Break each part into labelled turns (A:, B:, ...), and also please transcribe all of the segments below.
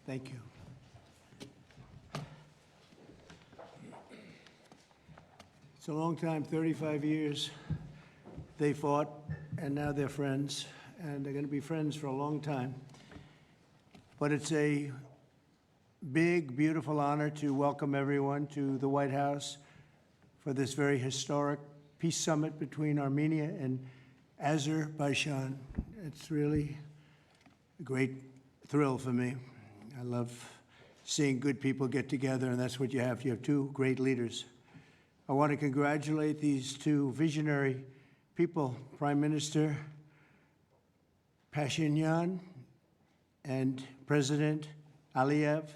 A: Thank you. It's a long time, 35 years. They fought, and now they're friends, and they're going to be friends for a long time. But it's a big, beautiful honor to welcome everyone to the White House for this very historic peace summit between Armenia and Azerbaijan. It's really a great thrill for me. I love seeing good people get together, and that's what you have. You have two great leaders. I want to congratulate these two visionary people, Prime Minister Pashinyan and President Aliyev,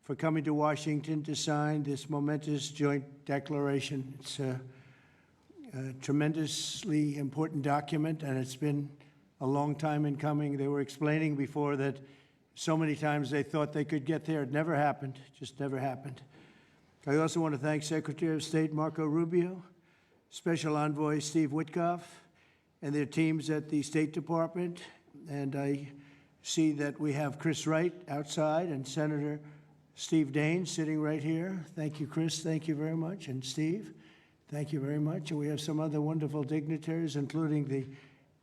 A: for coming to Washington to sign this momentous joint declaration. It's a tremendously important document, and it's been a long time in coming. They were explaining before that so many times they thought they could get there. It never happened, just never happened. I also want to thank Secretary of State Marco Rubio, Special Envoy Steve Witkoff, and their teams at the State Department. And I see that we have Chris Wright outside and Senator Steve Daines sitting right here. Thank you, Chris. Thank you very much. And Steve, thank you very much. And we have some other wonderful dignitaries, including the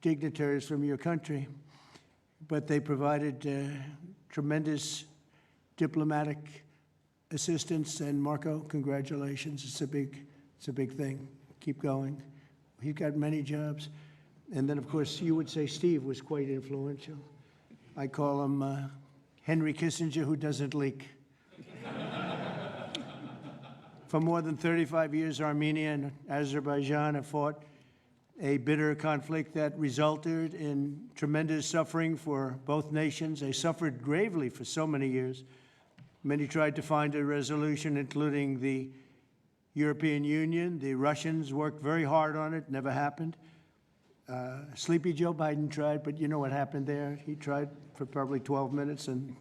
A: dignitaries from your country. But they provided tremendous diplomatic assistance, and Marco, congratulations. It's a big thing. Keep going. You've got many jobs. And then, of course, you would say Steve was quite influential. I call him Henry Kissinger who doesn't leak. For more than 35 years, Armenia and Azerbaijan have fought a bitter conflict that resulted in tremendous suffering for both nations. They suffered gravely for so many years. Many tried to find a resolution, including the European Union. The Russians worked very hard on it, never happened. Sleepy Joe Biden tried, but you know what happened there. He tried for probably 12 minutes and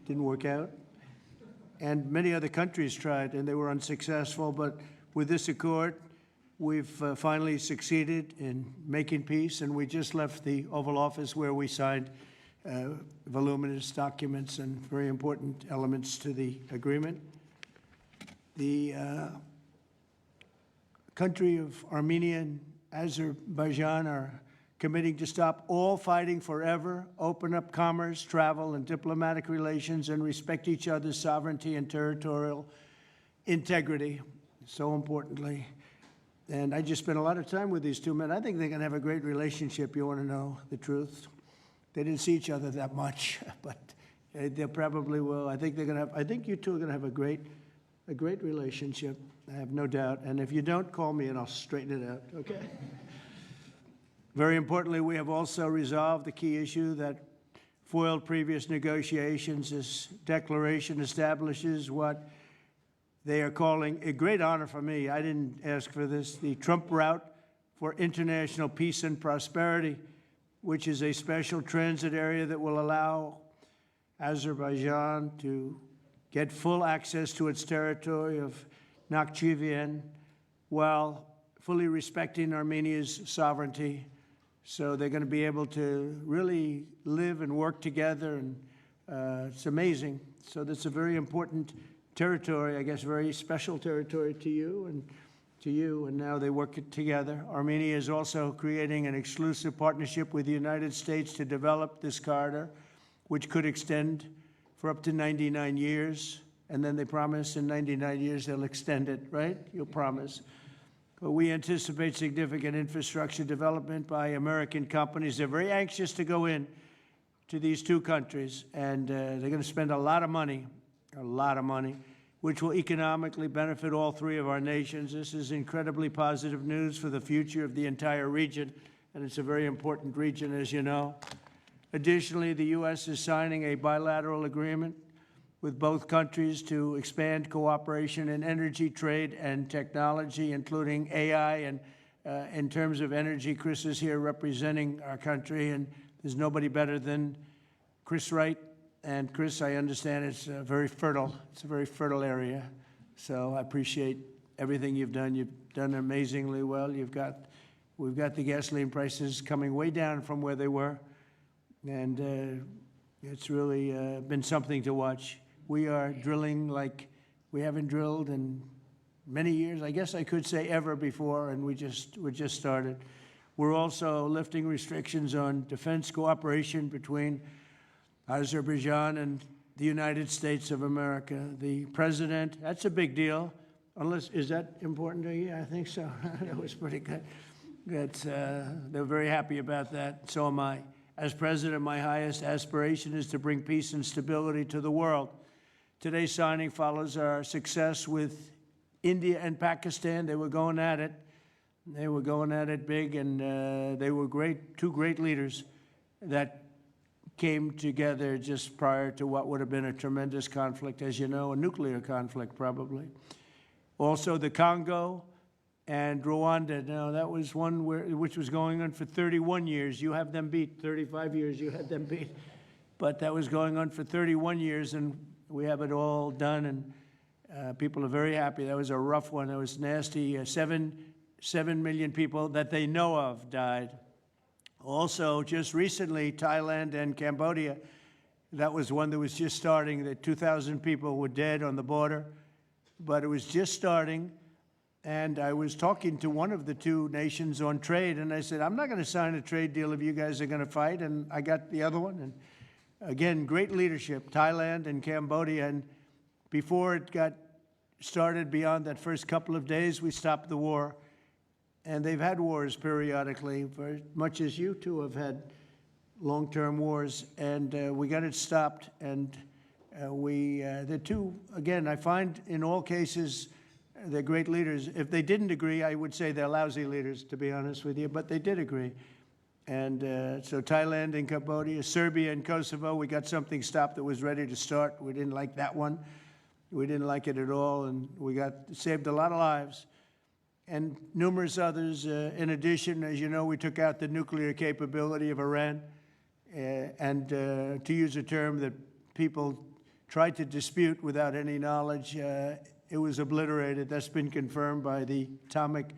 A: didn't work out. And many other countries tried, and they were unsuccessful. But with this accord, we've finally succeeded in making peace, and we just left the Oval Office where we signed voluminous documents and very important elements to the agreement. The country of Armenia and Azerbaijan are committing to stop all fighting forever, open up commerce, travel, and diplomatic relations, and respect each other's sovereignty and territorial integrity, so importantly. And I just spent a lot of time with these two men. I think they're going to have a great relationship. You want to know the truth? They didn't see each other that much, but they probably will. I think they're going to have. I think you two are going to have a great relationship. I have no doubt. And if you don't, call me and I'll straighten it out. Okay. Very importantly, we have also resolved the key issue that foiled previous negotiations. This declaration establishes what they are calling a great honor for me. I didn't ask for this. The Trump route for international peace and prosperity, which is a special transit area that will allow Azerbaijan to get full access to its territory of Nakhchivan while fully respecting Armenia's sovereignty. So they're going to be able to really live and work together, and it's amazing. So that's a very important territory, I guess, very special territory to you, and now they work together. Armenia is also creating an exclusive partnership with the United States to develop this corridor, which could extend for up to 99 years. And then they promise in 99 years they'll extend it, right? You'll promise. But we anticipate significant infrastructure development by American companies. They're very anxious to go in to these two countries, and they're going to spend a lot of money, which will economically benefit all three of our nations. This is incredibly positive news for the future of the entire region, and it's a very important region, as you know. Additionally, the U.S. is signing a bilateral agreement with both countries to expand cooperation in energy, trade, and technology, including AI. And in terms of energy, Chris is here representing our country, and there's nobody better than Chris Wright. And Chris, I understand it's very fertile. It's a very fertile area. So I appreciate everything you've done. You've done amazingly well. We've got the gasoline prices coming way down from where they were. And It's really been something to watch. We are drilling like we haven't drilled in many years. I guess I could say ever before, and we just started. We're also lifting restrictions on defense cooperation between Azerbaijan and the United States of America. The president, that's a big deal. Unless, is that important to you? I think so. That was pretty good. They're very happy about that. So am I. As president, my highest aspiration is to bring peace and stability to the world. Today's signing follows our success with India and Pakistan. They were going at it. They were going at it big, and they were great, two great leaders that came together just prior to what would have been a tremendous conflict, as you know, a nuclear conflict probably. Also the Congo and Rwanda. Now that was one which was going on for 31 years. You have them beat. 35 years you had them beat. But that was going on for 31 years, and we have it all done, and people are very happy. That was a rough one. That was nasty. 7 million people that they know of died. Also, just recently, Thailand and Cambodia, that was one that was just starting. That 2,000 people were dead on the border, but it was just starting. And I was talking to one of the two nations on trade, and I said, I'm not going to sign a trade deal if you guys are going to fight. And I got the other one. And again, great leadership, Thailand and Cambodia. And before it got started, beyond that first couple of days, we stopped the war. And they've had wars periodically, very much as you two have had long-term wars. And we got it stopped. And the two, again, I find in all cases, they're great leaders. If they didn't agree, I would say they're lousy leaders, to be honest with you, but they did agree. And so Thailand and Cambodia, Serbia and Kosovo, we got something stopped that was ready to start. We didn't like that one. We didn't like it at all, and we saved a lot of lives. And numerous others. In addition, as you know, we took out the nuclear capability of Iran. And to use a term that people tried to dispute without any knowledge, it was obliterated. That's been confirmed by the Atomic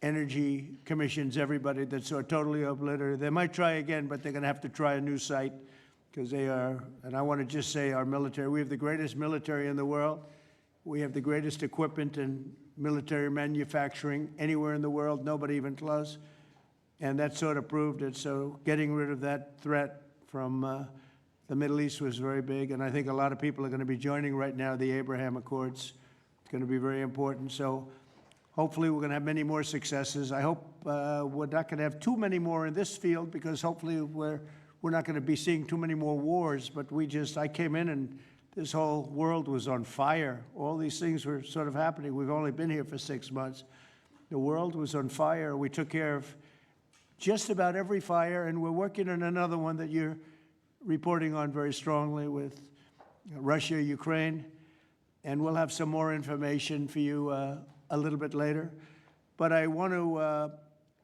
A: Energy Commissions, everybody, that's totally obliterated. They might try again, but they're going to have to try a new site because they are, and I want to just say our military, we have the greatest military in the world. We have the greatest equipment and military manufacturing anywhere in the world, nobody even close. And that sort of proved it. So getting rid of that threat from the Middle East was very big. And I think a lot of people are going to be joining right now the Abraham Accords. It's going to be very important. So hopefully we're going to have many more successes. I hope we're not going to have too many more in this field because hopefully we're not going to be seeing too many more wars. But I came in and this whole world was on fire. All these things were sort of happening. We've only been here for 6 months. The world was on fire. We took care of just about every fire, and we're working on another one that you're reporting on very strongly with Russia, Ukraine, and we'll have some more information for you a little bit later. But I want to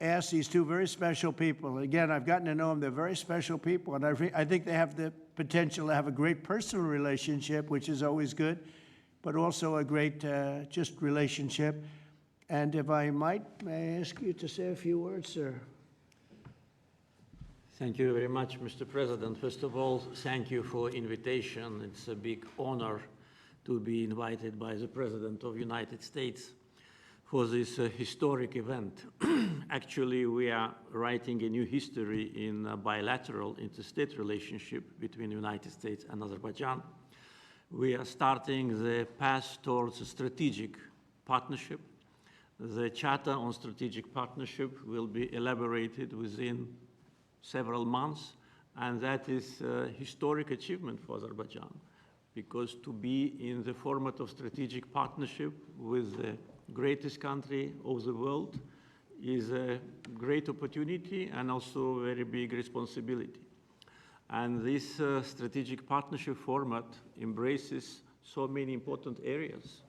A: ask these two very special people. Again, I've gotten to know them. They're very special people, and I think they have the potential to have a great personal relationship, which is always good, but also a great just relationship. And if I might, may I ask you to say a few words, sir?
B: Thank you very much, Mr. President. First of all, thank you for invitation. It's a big honor to be invited by the President of the United States for this historic event. Actually, we are writing a new history in a bilateral interstate relationship between the United States and Azerbaijan. We are starting the path towards a strategic partnership. The Charter on Strategic Partnership will be elaborated within several months, and that is a historic achievement for Azerbaijan, because to be in the format of strategic partnership with the greatest country of the world is a great opportunity and also a very big responsibility. And this strategic partnership format embraces so many important areas: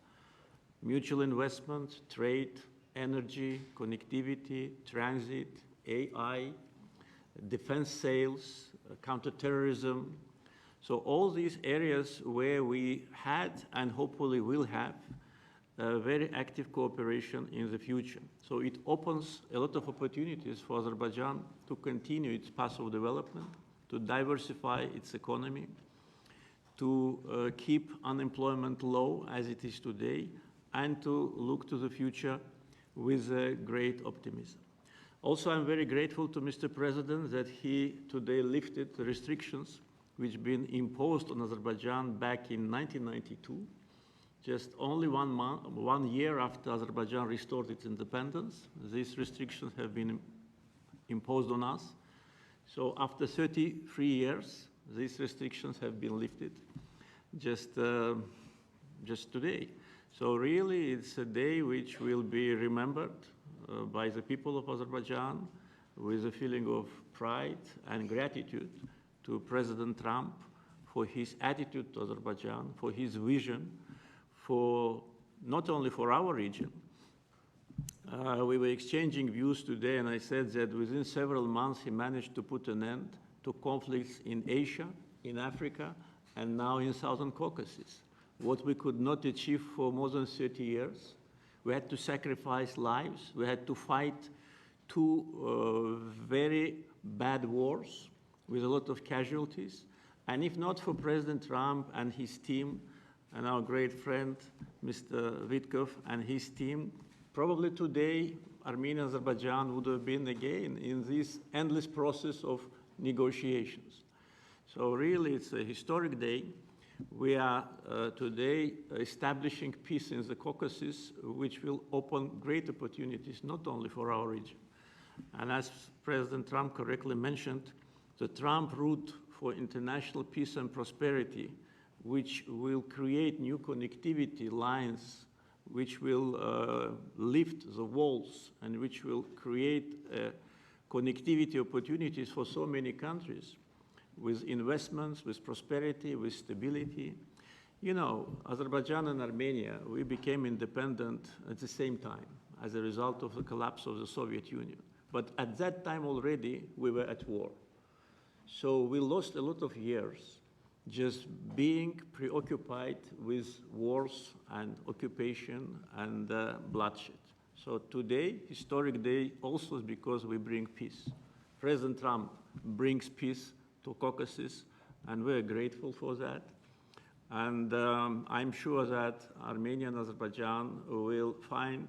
B: mutual investment, trade, energy, connectivity, transit, AI, defense sales, counterterrorism. So all these areas where we had and hopefully will have very active cooperation in the future. So it opens a lot of opportunities for Azerbaijan to continue its path of development, to diversify its economy, to keep unemployment low as it is today, and to look to the future with great optimism. Also, I'm very grateful to Mr. President that he today lifted the restrictions which have been imposed on Azerbaijan back in 1992, just only 1 year after Azerbaijan restored its independence. These restrictions have been imposed on us. So after 33 years, these restrictions have been lifted just today. So really, it's a day which will be remembered by the people of Azerbaijan with a feeling of pride and gratitude to President Trump for his attitude to Azerbaijan, for his vision, for not only for our region. We were exchanging views today, and I said that within several months he managed to put an end to conflicts in Asia, in Africa, and now in Southern Caucasus. What we could not achieve for more than 30 years. We had to sacrifice lives. We had to fight two very bad wars with a lot of casualties. And if not for President Trump and his team, and our great friend, Mr. Witkov and his team, probably today, Armenia and Azerbaijan would have been again in this endless process of negotiations. So really, it's a historic day. We are today establishing peace in the Caucasus, which will open great opportunities, not only for our region. And as President Trump correctly mentioned, the Trump route for international peace and prosperity, which will create new connectivity lines, which will lift the walls, and which will create connectivity opportunities for so many countries, with investments, with prosperity, with stability. You know, Azerbaijan and Armenia, we became independent at the same time as a result of the collapse of the Soviet Union. But at that time already, we were at war. So we lost a lot of years just being preoccupied with wars and occupation and bloodshed. So today, historic day, also is because we bring peace. President Trump brings peace to Caucasus, and we're grateful for that. And I'm sure that Armenia and Azerbaijan will find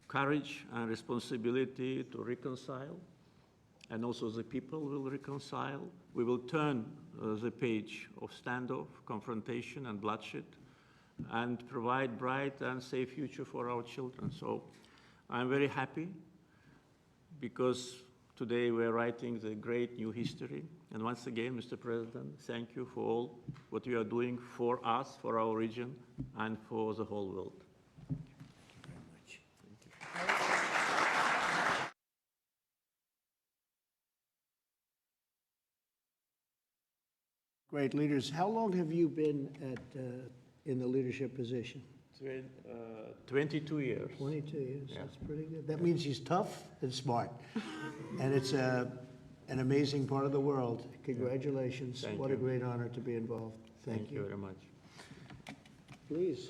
B: courage and responsibility to reconcile, and also the people will reconcile. We will turn the page of standoff, confrontation, and bloodshed, and provide bright and safe future for our children. So I'm very happy because today we're writing the great new history. And once again, Mr. President, thank you for all what you are doing for us, for our region, and for the whole world.
A: Great leaders. How long have you been in the leadership position?
B: 22 years.
A: 22 years.
B: Yeah.
A: That's pretty good. That means he's tough and smart. And it's an amazing part of the world. Congratulations.
B: Thank
A: What
B: you.
A: a great honor to be involved. Thank you.
B: Very much.
A: Please.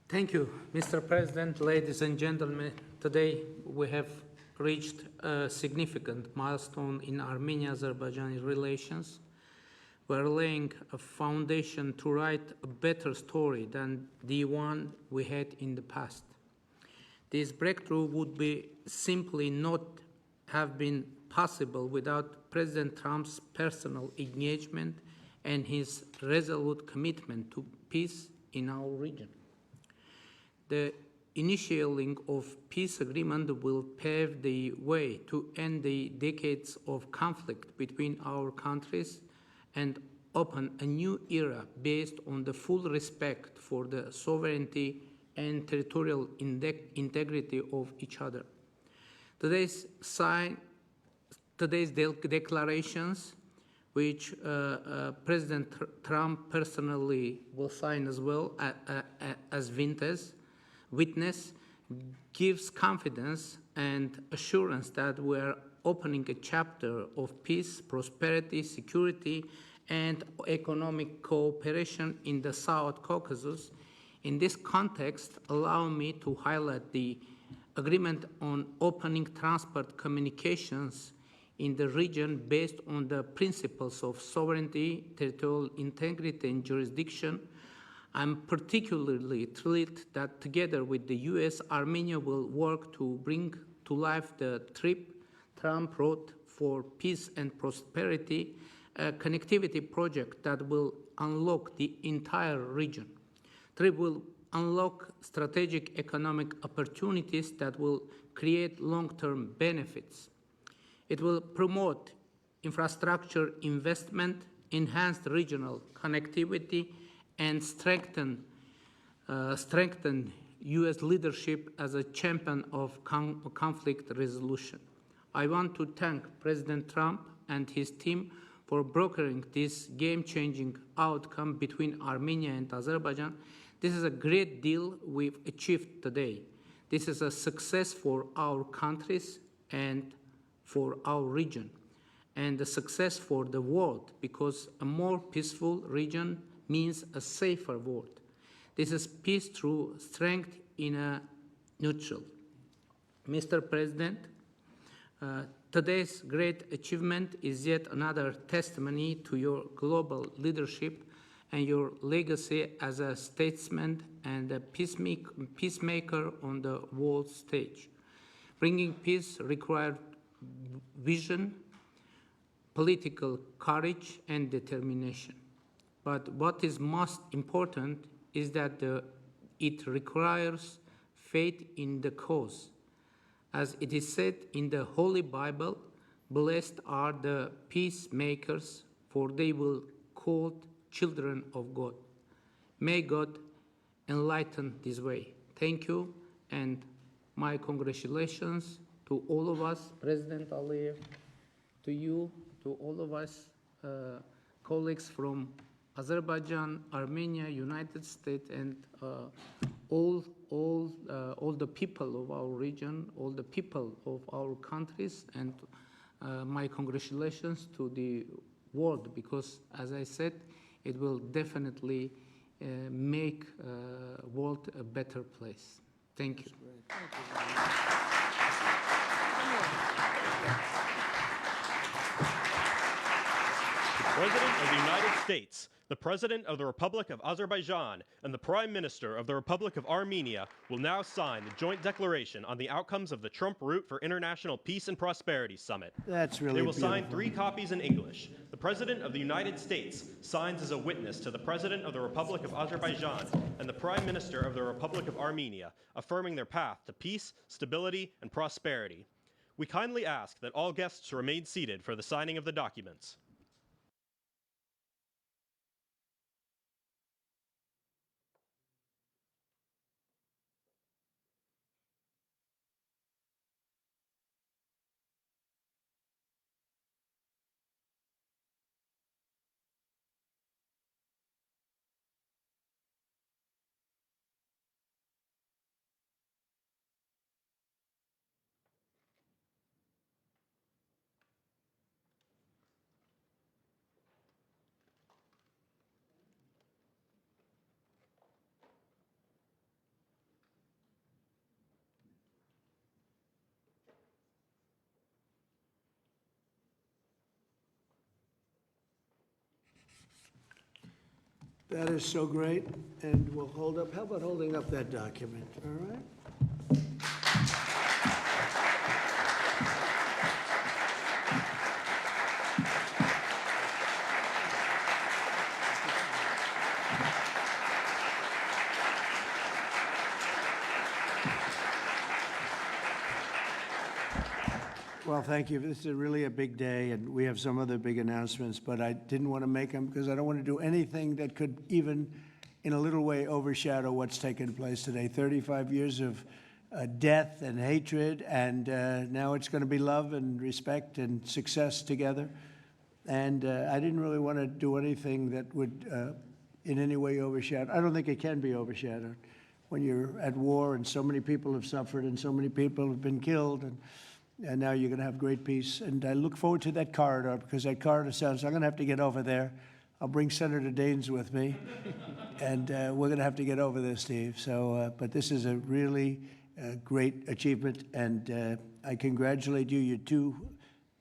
C: Thank you, Mr. President, ladies and gentlemen. Today we have reached a significant milestone in Armenia-Azerbaijani relations. We're laying a foundation to write a better story than the one we had in the past. This breakthrough would be simply not have been possible without President Trump's personal engagement and his resolute commitment to peace in our region. The initiating of peace agreement will pave the way to end the decades of conflict between our countries and open a new era based on the full respect for the sovereignty and territorial integrity of each other. Today's declarations, which President Trump personally will sign as well as witness, gives confidence and assurance that we are opening a chapter of peace, prosperity, security, and economic cooperation in the South Caucasus. In this context, allow me to highlight the agreement on opening transport communications in the region based on the principles of sovereignty, territorial integrity, and jurisdiction. I'm particularly thrilled that together with the US, Armenia will work to bring to life the Trump Road for Peace and Prosperity, a connectivity project that will unlock the entire region. TRIP will unlock strategic economic opportunities that will create long-term benefits. It will promote infrastructure investment, enhance regional connectivity, and strengthen U.S. leadership as a champion of conflict resolution. I want to thank President Trump and his team for brokering this game-changing outcome between Armenia and Azerbaijan. This is a great deal we've achieved today. This is a success for our countries and for our region, and a success for the world, because a more peaceful region means a safer world. This is peace through strength in a neutral. Mr. President, today's great achievement is yet another testimony to your global leadership and your legacy as a statesman and a peacemaker on the world stage. Bringing peace required vision, political courage, and determination. But what is most important is that it requires faith in the cause. As it is said in the Holy Bible, blessed are the peacemakers, for they will be called children of God. May God enlighten this way. Thank you, and my congratulations to all of us, President Aliyev, to you, to all of us, colleagues from Azerbaijan, Armenia, United States, and all the people of our region, all the people of our countries, and my congratulations to the world, because, as I said, it will definitely make the world a better place. Thank you.
D: President of the United States, the President of the Republic of Azerbaijan, and the Prime Minister of the Republic of Armenia will now sign the joint declaration on the outcomes of the Trump Route for International Peace and Prosperity Summit.
A: That's really
D: They will
A: beautiful.
D: sign 3 copies in English. The President of the United States signs as a witness to the President of the Republic of Azerbaijan and the Prime Minister of the Republic of Armenia, affirming their path to peace, stability, and prosperity. We kindly ask that all guests remain seated for the signing of the documents.
A: That is so great, and we'll hold up, how about holding up that document, all right? Well, thank you. This is really a big day, and we have some other big announcements, but I didn't want to make them because I don't want to do anything that could even in a little way overshadow what's taken place today. 35 years of death and hatred, and now it's going to be love and respect and success together. And I didn't really want to do anything that would in any way overshadow. I don't think it can be overshadowed when you're at war and so many people have suffered and so many people have been killed, and now you're going to have great peace. And I look forward to that corridor, because that corridor sounds, I'm going to have to get over there. I'll bring Senator Daines with me, and we're going to have to get over there, Steve. So, but this is a really great achievement, and I congratulate you. You're two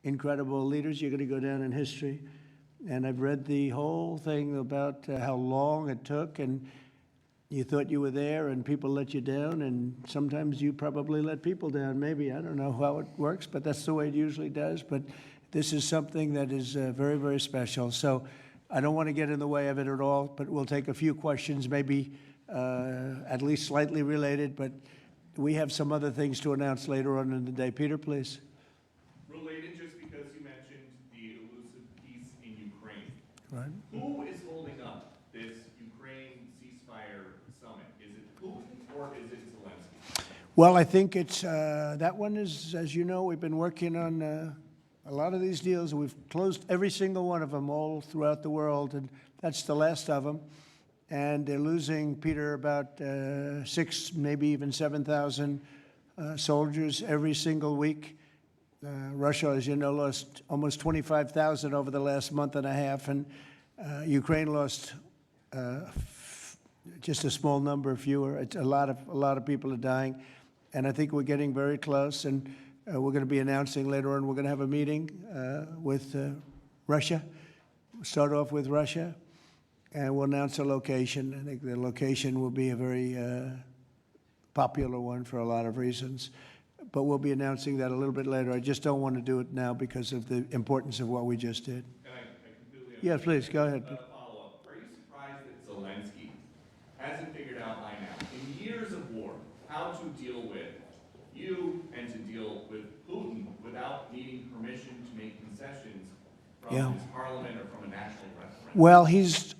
A: incredible leaders. You're going to go down in history. And I've read the whole thing about how long it took, and you thought you were there and people let you down, and sometimes you probably let people down, maybe. I don't know how it works, but that's the way it usually does. But this is something that is very, very special. So I don't want to get in the way of it at all, but we'll take a few questions, maybe at least slightly related, but we have some other things to announce later on in the day. Peter, please.
E: Related, just because you mentioned the elusive peace in Ukraine.
A: Right.
E: Who is holding up this Ukraine ceasefire summit? Is it Putin or is it Zelensky?
A: Well, I think it's, that one is, as you know, we've been working on a lot of these deals. We've closed every single one of them all throughout the world, and that's the last of them. And they're losing, Peter, about 6, maybe even 7,000 soldiers every single week. Russia, as you know, lost almost 25,000 over the last month and a half, and Ukraine lost just a small number fewer. It's a lot of people are dying, and I think we're getting very close. And we're going to be announcing later on. We're going to have a meeting with Russia. We'll start off with Russia, and we'll announce a location. I think the location will be a very popular one for a lot of reasons. But we'll be announcing that a little bit later. I just don't want to do it now because of the importance of what we just did.
E: And I completely
A: Yes, please, go ahead.
E: follow-up. Are you surprised that Zelensky hasn't figured out by now, in years of war, how to deal with you and to deal with Putin without needing permission to make concessions from his parliament or from a national referendum?
A: Well, he's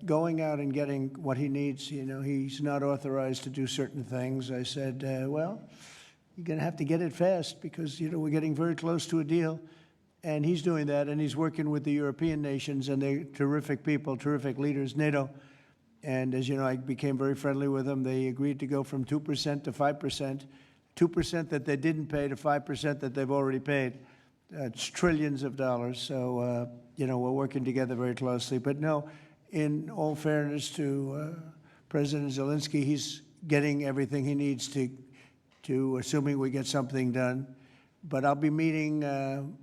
A: going out and getting what he needs. You know, he's not authorized to do certain things. I said, well, you're going to have to get it fast because, you know, we're getting very close to a deal. And he's doing that, and he's working with the European nations, and they're terrific people, terrific leaders, NATO. And as you know, I became very friendly with them. They agreed to go from 2% to 5%, 2% that they didn't pay to 5% that they've already paid. It's trillions of dollars. So, you know, we're working together very closely. But no, in all fairness to President Zelensky, he's getting everything he needs to assuming we get something done. But I'll be meeting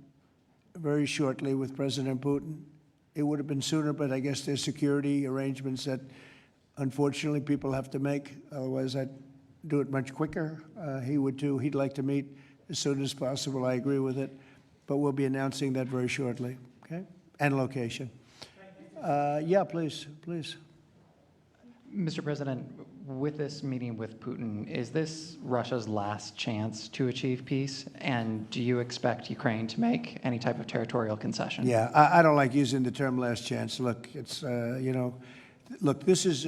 A: very shortly with President Putin. It would have been sooner, but I guess there's security arrangements that unfortunately people have to make. Otherwise, I'd do it much quicker. He would too. He'd like to meet as soon as possible. I agree with it. But we'll be announcing that very shortly, okay? And location. Yeah, please.
F: Mr. President, with this meeting with Putin, is this Russia's last chance to achieve peace? And do you expect Ukraine to make any type of territorial concession?
A: Yeah, I don't like using the term last chance. Look, it's, you know, look, this is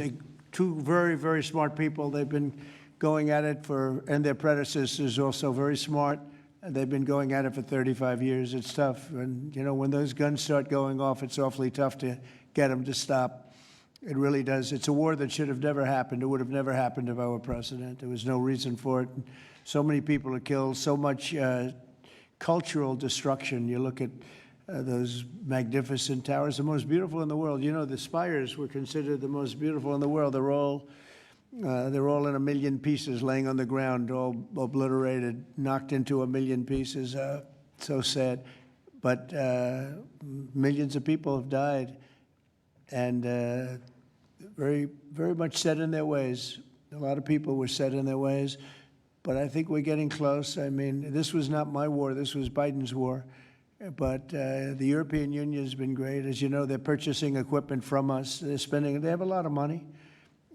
A: two very, very smart people. They've been going at it and their predecessors also very smart. They've been going at it for 35 years. It's tough. And, you know, when those guns start going off, it's awfully tough to get them to stop. It really does. It's a war that should have never happened. It would have never happened if I were president. There was no reason for it. So many people are killed, so much cultural destruction. You look at those magnificent towers, the most beautiful in the world. You know, the spires were considered the most beautiful in the world. They're all in a million pieces, laying on the ground, all obliterated, knocked into a million pieces. So sad. But millions of people have died. And very, very much set in their ways. A lot of people were set in their ways, but I think we're getting close. I mean, this was not my war, this was Biden's war. But the European Union has been great. As you know, they're purchasing equipment from us. They have a lot of money,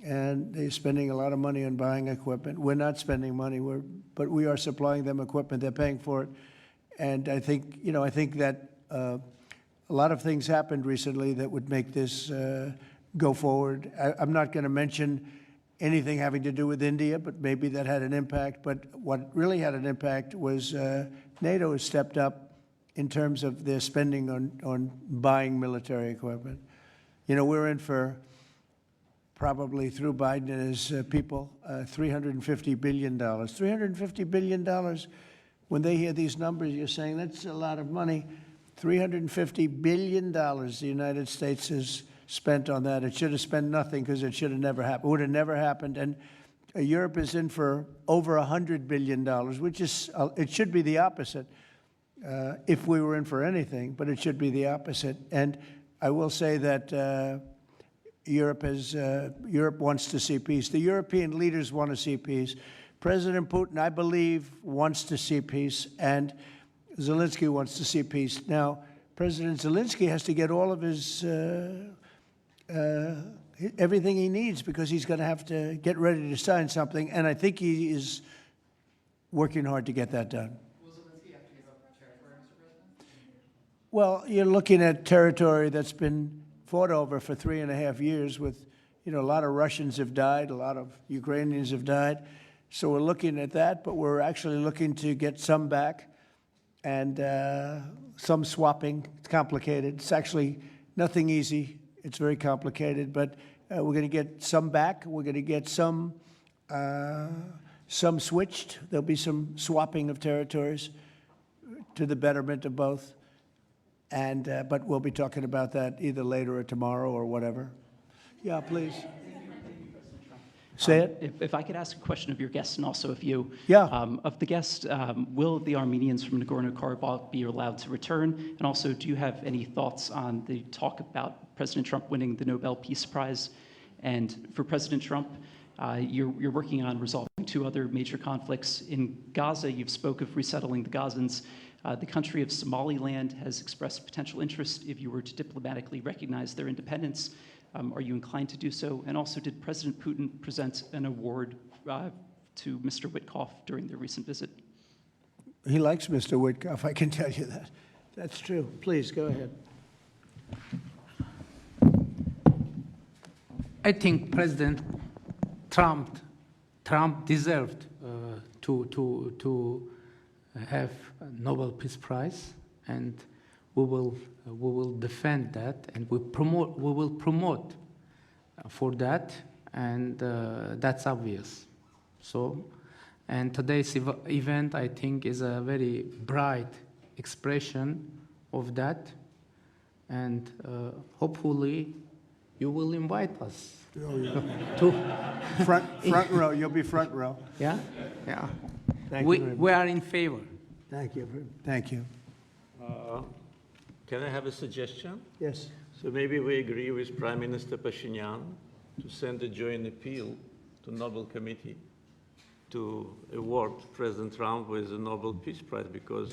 A: and they're spending a lot of money on buying equipment. We're not spending money, but we are supplying them equipment. They're paying for it. And I think, you know, I think that a lot of things happened recently that would make this go forward. I'm not going to mention anything having to do with India, but maybe that had an impact. But what really had an impact was NATO has stepped up in terms of their spending on buying military equipment. You know, we're in for probably through Biden and his people, $350 billion. $350 billion. When they hear these numbers, you're saying that's a lot of money. $350 billion the United States has spent on that. It should have spent nothing because it should have never happened. It would have never happened. And Europe is in for over $100 billion, which is, it should be the opposite. if we were in for anything, but it should be the opposite. And I will say that Europe wants to see peace. The European leaders want to see peace. President Putin, I believe, wants to see peace, and Zelensky wants to see peace. Now, President Zelensky has to get all of his everything he needs, because he's going to have to get ready to sign something, and I think he is working hard to get that done.
F: Will Zelensky have to give up territory, Mr. President?
A: Well, you're looking at territory that's been fought over for 3.5 years with, a lot of Russians have died, a lot of Ukrainians have died. So we're looking at that, but we're actually looking to get some back and some swapping. It's complicated. It's actually nothing easy. It's very complicated, but we're going to get some back. We're going to get some switched. There'll be some swapping of territories to the betterment of both. And but we'll be talking about that either later or tomorrow or whatever. Yeah, please. Say it.
G: If I could ask a question of your guests and also of you.
A: Yeah.
G: Of the guests, will the Armenians from Nagorno-Karabakh be allowed to return? And also, do you have any thoughts on the talk about President Trump winning the Nobel Peace Prize? And for President Trump, you're working on resolving 2 other major conflicts. In Gaza, you've spoke of resettling the Gazans. The country of Somaliland has expressed potential interest if you were to diplomatically recognize their independence. Are you inclined to do so? And also, did President Putin present an award to Mr. Witkoff during their recent visit?
A: He likes Mr. Witkoff, I can tell you that. That's true. Please, go ahead.
C: I think President Trump deserved to have a Nobel Peace Prize, and we will defend that, and we will promote for that, and that's obvious. So, and today's event, I think, is a very bright expression of that, and hopefully you will invite us to
A: Front row. You'll be front row.
C: yeah.
A: Thank you very much.
C: We are in favor.
A: Thank you. Thank you.
B: Can I have a suggestion?
A: Yes.
B: So maybe we agree with Prime Minister Pashinyan to send a joint appeal to Nobel Committee to award President Trump with the Nobel Peace Prize, because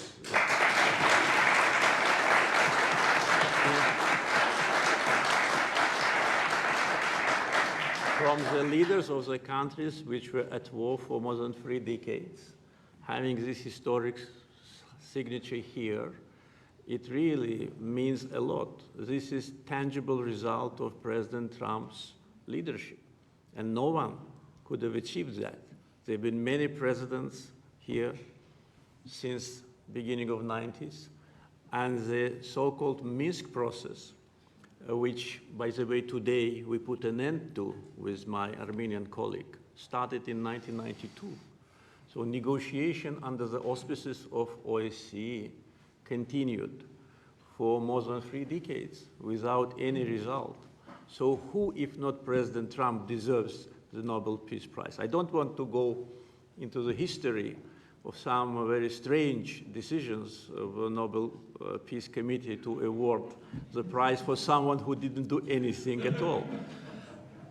B: from the leaders of the countries which were at war for more than 3 decades, having this historic signature here, it really means a lot. This is tangible result of President Trump's leadership, and no one could have achieved that. There have been many presidents here since beginning of 90s, and the so-called Minsk process, which, by the way, today we put an end to with my Armenian colleague, started in 1992. So negotiation under the auspices of OSCE continued for more than 3 decades without any result. So who, if not President Trump, deserves the Nobel Peace Prize? I don't want to go into the history of some very strange decisions of the Nobel Peace Committee to award the prize for someone who didn't do anything at all.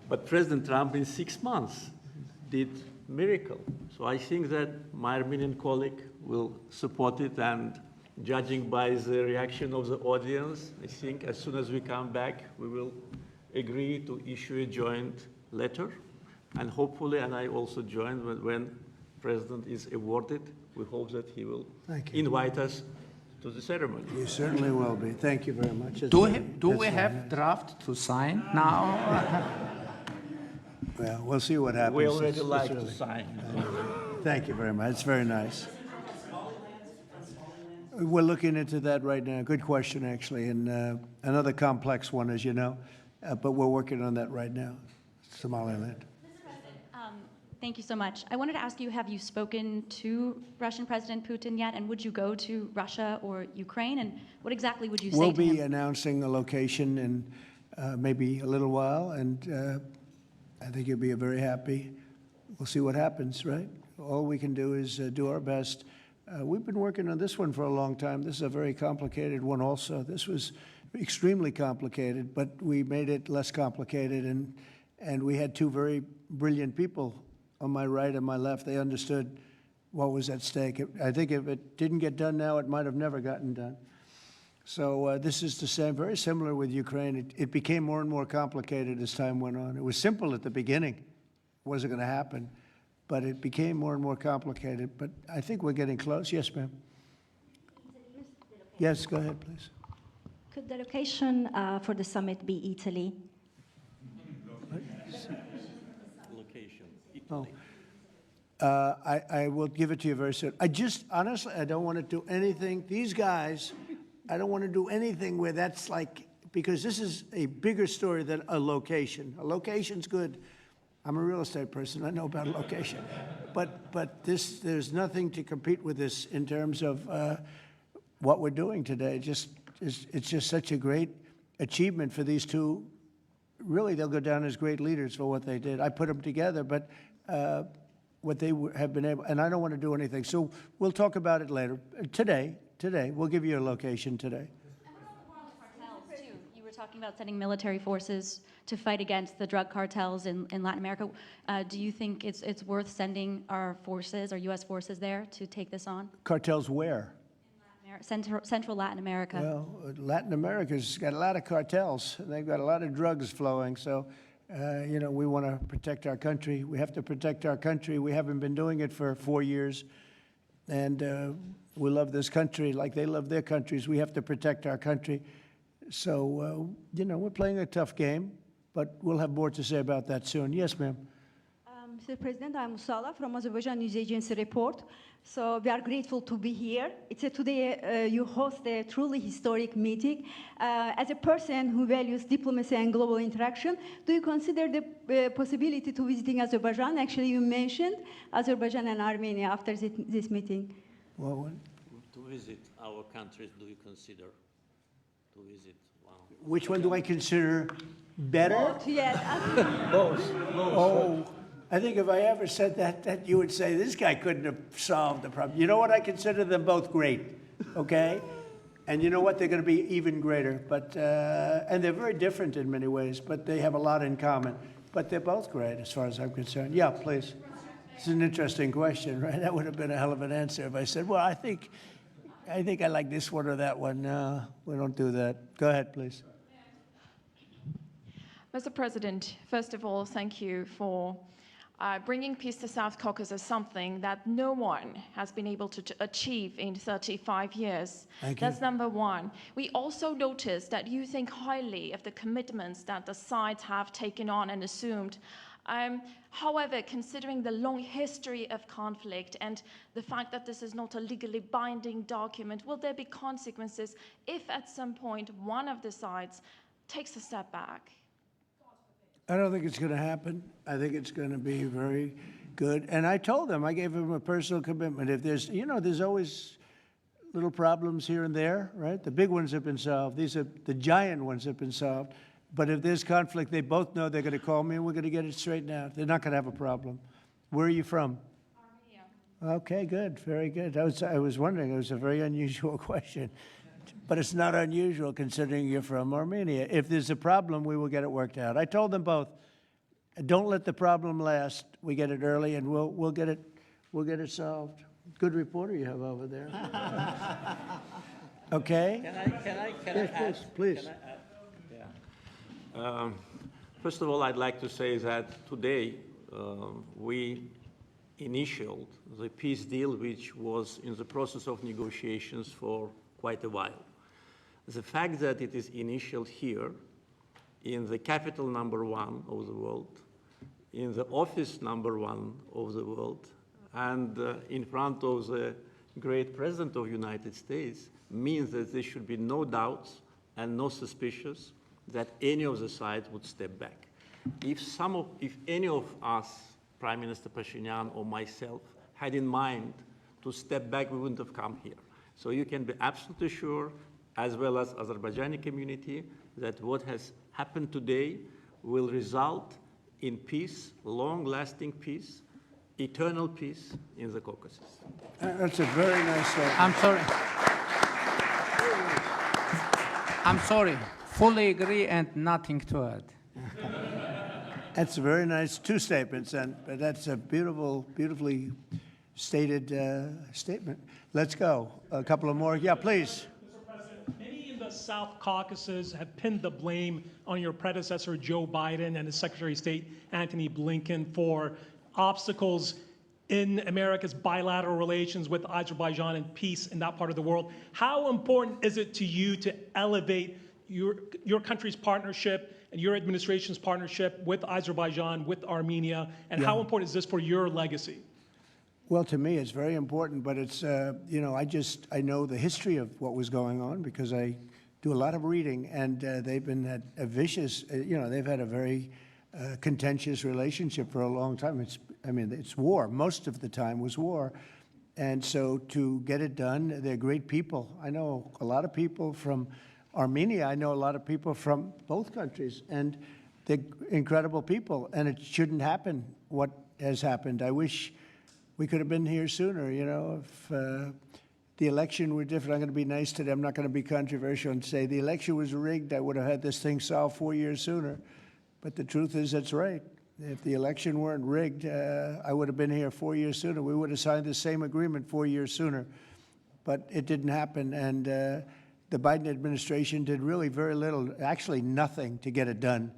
B: But President Trump, in 6 months, did miracle. So I think that my Armenian colleague will support it, and judging by the reaction of the audience, I think as soon as we come back, we will agree to issue a joint letter, and hopefully, and I also join when President is awarded, we hope that he will invite us to the ceremony.
A: You certainly will be. Thank you very much.
C: Do we have draft to sign now?
A: Well, we'll see what happens.
B: We already
A: It's
B: like
A: early.
B: to sign.
A: Thank you very much. It's very nice. We're looking into that right now. Good question, actually, and another complex one, as you know, but we're working on that right now. Somaliland.
H: Thank you so much. I wanted to ask you, have you spoken to Russian President Putin yet? And would you go to Russia or Ukraine? And what exactly would you say
A: We'll
H: to him?
A: be announcing a location in maybe a little while, and I think you'll be very happy. We'll see what happens, right? All we can do is do our best We've been working on this one for a long time. This is a very complicated one also. This was extremely complicated, but we made it less complicated, and we had two very brilliant people on my right and my left. They understood what was at stake. I think if it didn't get done now, it might have never gotten done. So this is the same, very similar with Ukraine. It became more and more complicated as time went on. It was simple at the beginning. It wasn't going to happen. But it became more and more complicated. But I think we're getting close. Yes, ma'am. Yes, go ahead, please.
I: Could the location for the summit be Italy?
B: Location,
A: Oh.
B: Italy.
A: I will give it to you very soon. Honestly, I don't want to do anything. These guys, I don't want to do anything where that's like, because this is a bigger story than a location. A location's good. I'm a real estate person. I know about a location. But there's nothing to compete with this in terms of what we're doing today. It's just such a great achievement for these two. Really, they'll go down as great leaders for what they did. I put them together, but what they have been able, and I don't want to do anything. So we'll talk about it later. Today, we'll give you a location today.
H: And what about the war on the cartels, too? You were talking about sending military forces to fight against the drug cartels in Latin America. Do you think it's worth sending our forces, our U.S. forces there to take this on?
A: Cartels where?
H: Central Latin America.
A: Well, Latin America's got a lot of cartels. They've got a lot of drugs flowing. So, we want to protect our country. We have to protect our country. We haven't been doing it for 4 years. And we love this country like they love their countries. We have to protect our country. So, we're playing a tough game, but we'll have more to say about that soon. Yes, ma'am.
I: Mr. President, I'm Musala from Azerbaijan News Agency Report. So we are grateful to be here. Today you host a truly historic meeting. As a person who values diplomacy and global interaction, do you consider the possibility to visiting Azerbaijan? Actually, you mentioned Azerbaijan and Armenia after this meeting.
A: Well,
B: To visit our countries, do you consider to visit? Wow.
A: which one do I consider better?
I: Both, yes.
A: Both. Oh, I think if I ever said that you would say, this guy couldn't have solved the problem. You know what? I consider them both great, okay? And you know what? They're going to be even greater. But and they're very different in many ways, but they have a lot in common. But they're both great as far as I'm concerned. Yeah, please. It's an interesting question, right? That would have been a hell of an answer if I said, well, I think I like this one or that one. No, we don't do that. Go ahead, please.
J: Mr. President, first of all, thank you for bringing peace to South Caucasus, something that no one has been able to achieve in 35 years.
A: Thank you.
J: That's number one. We also noticed that you think highly of the commitments that the sides have taken on and assumed. However, considering the long history of conflict and the fact that this is not a legally binding document, will there be consequences if at some point one of the sides takes a step back?
A: I don't think it's going to happen. I think it's going to be very good. And I told them, I gave them a personal commitment. If there's, there's always little problems here and there, right? The big ones have been solved. These are the giant ones have been solved. But if there's conflict, they both know they're going to call me and we're going to get it straightened out. They're not going to have a problem. Where are you from?
J: Armenia.
A: Okay, good. Very good. I was wondering. It was a very unusual question. But it's not unusual considering you're from Armenia. If there's a problem, we will get it worked out. I told them both, don't let the problem last. We get it early and we'll get it solved. Good reporter you have over there. Okay?
B: Can I add?
A: Please.
B: Can I add? Yeah. First of all, I'd like to say that today we initialed the peace deal, which was in the process of negotiations for quite a while. The fact that it is initialed here, in the capital #1 of the world, in the office #1 of the world, and in front of the great President of the United States, means that there should be no doubts and no suspicions that any of the sides would step back. If any of us, Prime Minister Pashinyan or myself, had in mind to step back, we wouldn't have come here. So you can be absolutely sure, as well as Azerbaijani community, that what has happened today will result in peace, long-lasting peace, eternal peace in the Caucasus.
A: That's a very nice statement.
C: I'm sorry. I'm sorry. Fully agree and nothing to add.
A: That's a very nice two statements, but that's a beautifully stated statement. Let's go. A couple of more. Yeah, please.
K: Mr. President, many in the South Caucasus have pinned the blame on your predecessor, Joe Biden, and his Secretary of State, Antony Blinken, for obstacles in America's bilateral relations with Azerbaijan and peace in that part of the world. How important is it to you to elevate your country's partnership and your administration's partnership with Azerbaijan, with Armenia, and how important is this for your legacy?
A: Well, to me, it's very important, but it's, you know, I know the history of what was going on because I do a lot of reading, and they've been at a vicious, you know, they've had a very contentious relationship for a long time. It's war. Most of the time was war. And so to get it done, they're great people. I know a lot of people from Armenia. I know a lot of people from both countries, and they're incredible people, and it shouldn't happen what has happened. I wish we could have been here sooner, you know, if the election were different. I'm going to be nice today. I'm not going to be controversial and say the election was rigged. I would have had this thing solved 4 years sooner. But the truth is that's right. If the election weren't rigged, I would have been here 4 years sooner. We would have signed the same agreement 4 years sooner. But it didn't happen, and the Biden administration did really very little, actually nothing, to get it done.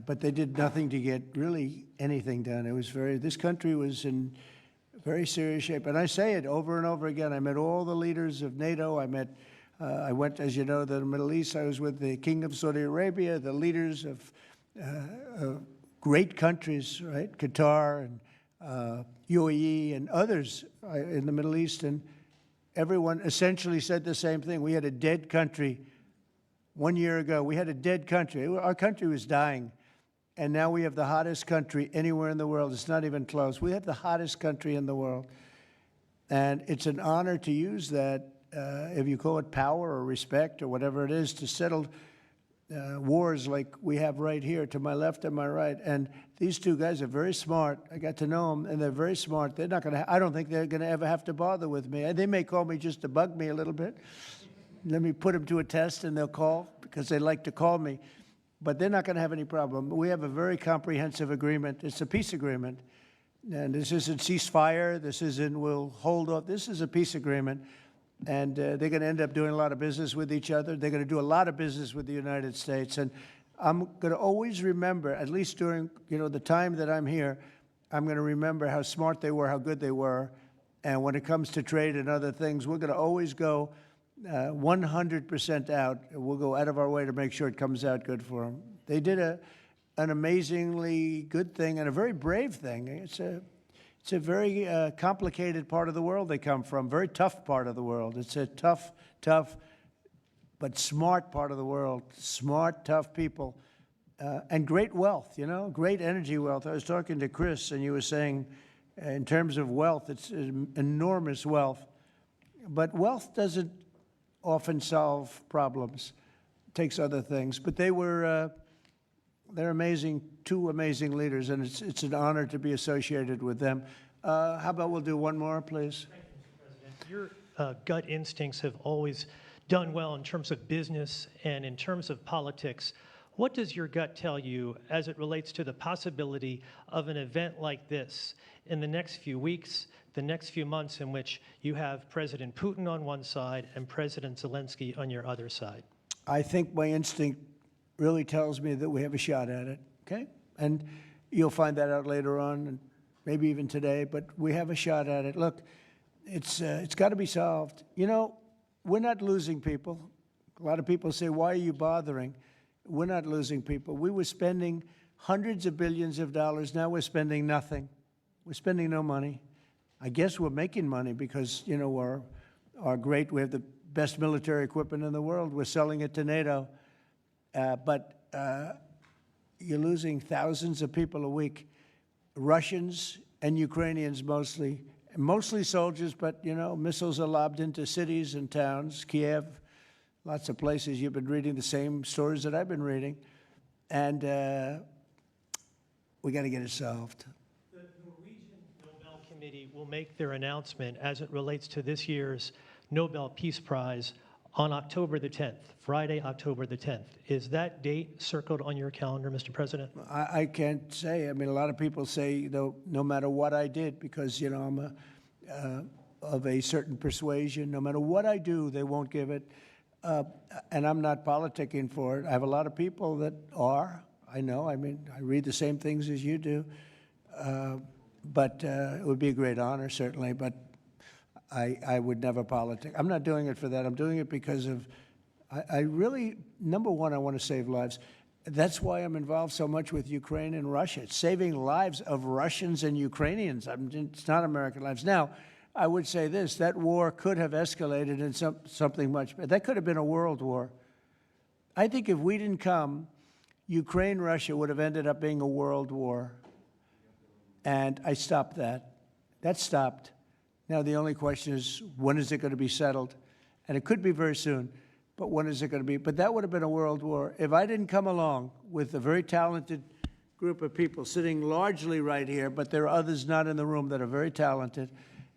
A: But they did nothing to get really anything done. It was this country was in very serious shape. And I say it over and over again. I met all the leaders of NATO. I went, as you know, to the Middle East. I was with the King of Saudi Arabia, the leaders of great countries, right? Qatar and UAE and others in the Middle East. And everyone essentially said the same thing. We had a dead country 1 year ago. We had a dead country. Our country was dying. And now we have the hottest country anywhere in the world. It's not even close. We have the hottest country in the world. And it's an honor to use that, if you call it power or respect or whatever it is, to settle wars like we have right here to my left and my right. And these two guys are very smart. I got to know them, and they're very smart. They're not going to. I don't think they're going to ever have to bother with me. They may call me just to bug me a little bit. Let me put them to a test, and they'll call because they like to call me. But they're not going to have any problem. We have a very comprehensive agreement. It's a peace agreement. And this isn't ceasefire. This isn't we'll hold off. This is a peace agreement. And they're going to end up doing a lot of business with each other. They're going to do a lot of business with the United States. And I'm going to always remember, at least during the time that I'm here, I'm going to remember how smart they were, how good they were. And when it comes to trade and other things, we're going to always go 100% out. We'll go out of our way to make sure it comes out good for them. They did an amazingly good thing and a very brave thing. It's a very complicated part of the world they come from, very tough part of the world. It's a tough, but smart part of the world. Smart, tough people, and great wealth, great energy wealth. I was talking to Chris, and you were saying, in terms of wealth, it's enormous wealth. But wealth doesn't often solve problems. It takes other things. But they're amazing, two amazing leaders, and it's an honor to be associated with them. How about we'll do one more, please?
L: Thank you, Mr. President. Your gut instincts have always done well in terms of business and in terms of politics. What does your gut tell you as it relates to the possibility of an event like this in the next few weeks, the next few months, in which you have President Putin on one side and President Zelensky on your other side?
A: I think my instinct really tells me that we have a shot at it, okay? And you'll find that out later on, and maybe even today, but we have a shot at it. Look, it's got to be solved. We're not losing people. A lot of people say, why are you bothering? We're not losing people. We were spending hundreds of billions of dollars. Now we're spending nothing. We're spending no money. I guess we're making money because, we're great. We have the best military equipment in the world. We're selling it to NATO. But you're losing thousands of people a week, Russians and Ukrainians mostly soldiers, but, missiles are lobbed into cities and towns, Kiev, lots of places. You've been reading the same stories that I've been reading, and we got to get it solved.
K: The Norwegian
L: Committee will make their announcement as it relates to this year's Nobel Peace Prize on October the 10th, Friday, October the 10th. Is that date circled on your calendar, Mr. President?
A: I can't say. I mean, a lot of people say, you know, no matter what I did, because, you know, I'm of a certain persuasion, no matter what I do, they won't give it. And I'm not politicking for it. I have a lot of people that are. I know. I mean, I read the same things as you do. But it would be a great honor, certainly. But I would never politic. I'm not doing it for that. I'm doing it because of, I really, number one, I want to save lives. That's why I'm involved so much with Ukraine and Russia. It's saving lives of Russians and Ukrainians. I mean, it's not American lives. Now, I would say this, that war could have escalated in something much better. That could have been a world war. I think if we didn't come, Ukraine-Russia would have ended up being a world war. And I stopped that. That stopped. Now, the only question is, when is it going to be settled? And it could be very soon, but when is it going to be? But that would have been a world war. If I didn't come along with a very talented group of people sitting largely right here, but there are others not in the room that are very talented,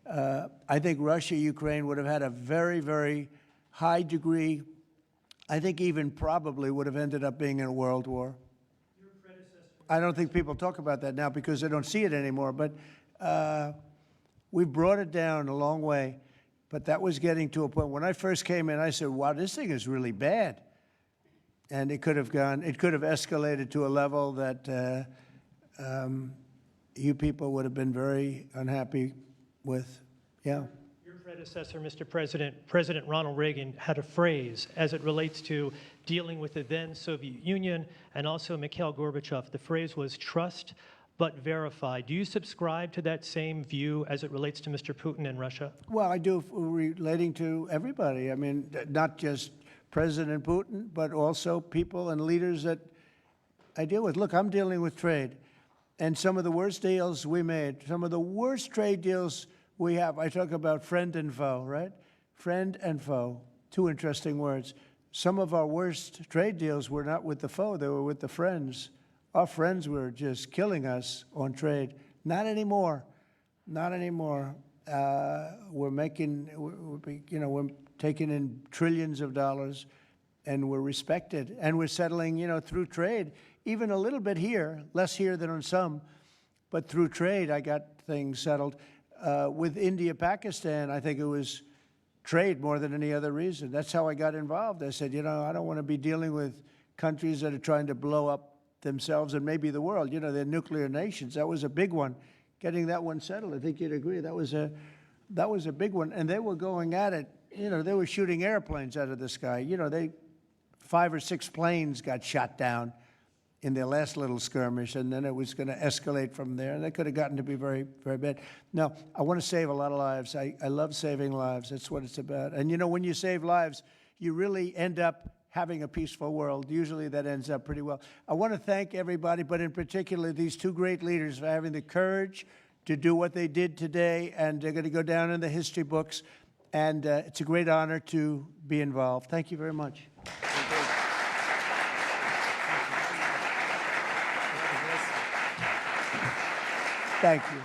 A: I think Russia, Ukraine would have had a very, very high degree, I think even probably would have ended up being in a world war. I don't think people talk about that now because they don't see it anymore, but we've brought it down a long way. But that was getting to a point. When I first came in, I said, wow, this thing is really bad. And it could have escalated to a level that you people would have been very unhappy with. Yeah.
L: Your predecessor, Mr. President, President Ronald Reagan, had a phrase as it relates to dealing with the then Soviet Union and also Mikhail Gorbachev. The phrase was trust but verify. Do you subscribe to that same view as it relates to Mr. Putin and Russia?
A: Well, I do, relating to everybody. I mean, not just President Putin, but also people and leaders that I deal with. Look, I'm dealing with trade. And some of the worst deals we made, some of the worst trade deals we have, I talk about friend and foe, right? Friend and foe, two interesting words. Some of our worst trade deals were not with the foe, they were with the friends. Our friends were just killing us on trade. Not anymore. Not anymore. We're taking in trillions of dollars, and we're respected. And we're settling, through trade, even a little bit here, less here than on some, but through trade, I got things settled. With India, Pakistan, I think it was trade more than any other reason. That's how I got involved. I said, I don't want to be dealing with countries that are trying to blow up themselves and maybe the world. They're nuclear nations. That was a big one. Getting that one settled, I think you'd agree. That was a big one. And they were going at it. They were shooting airplanes out of the sky. 5 or 6 planes got shot down in their last little skirmish, and then it was going to escalate from there. And that could have gotten to be very, very bad. Now, I want to save a lot of lives. I love saving lives. That's what it's about. And when you save lives, you really end up having a peaceful world. Usually that ends up pretty well. I want to thank everybody, but in particular these two great leaders for having the courage to do what they did today, and they're going to go down in the history books. And it's a great honor to be involved. Thank you very much. Thank you.